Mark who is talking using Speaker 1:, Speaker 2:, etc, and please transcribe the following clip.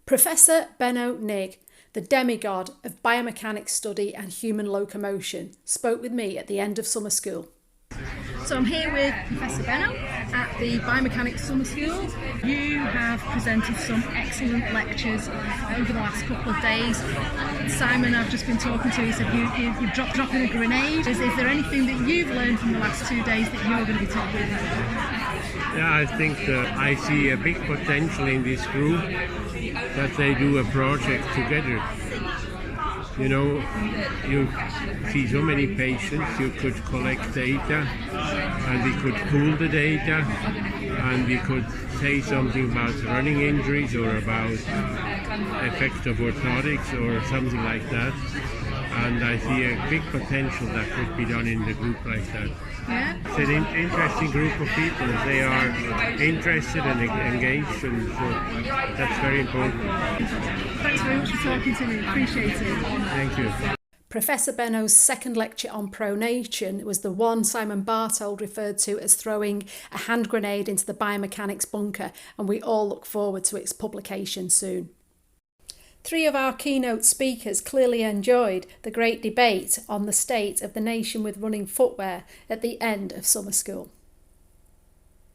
Speaker 1: Professor Benno Nigg, the demigod of biomechanics study and human locomotion, spoke with me at the end of summer school.
Speaker 2: So I'm here with Professor Benno at the Biomechanics Summer School. You have presented some excellent lectures over the last couple of days. Simon, I've just been talking to, he said you've dropping a grenade. Is there anything that you've learned from the last 2 days that you're going to be talking about?
Speaker 3: Yeah, I think I see a big potential in this group that they do a project together. You know, you see so many patients, you could collect data and we could pool the data and we could say something about running injuries or about effect of orthotics or something like that. And I see a big potential that could be done in the group like that.
Speaker 2: Yeah.
Speaker 3: It's an interesting group of people. They are interested and engaged, and so that's very important.
Speaker 2: Thanks very much for talking to me. Appreciate it.
Speaker 3: Thank you.
Speaker 1: Professor Benno's second lecture on pronation was the one Simon Bartold referred to as throwing a hand grenade into the biomechanics bunker, and we all look forward to its publication soon. 3 of our keynote speakers clearly enjoyed the great debate on the state of the nation with running footwear at the end of summer school.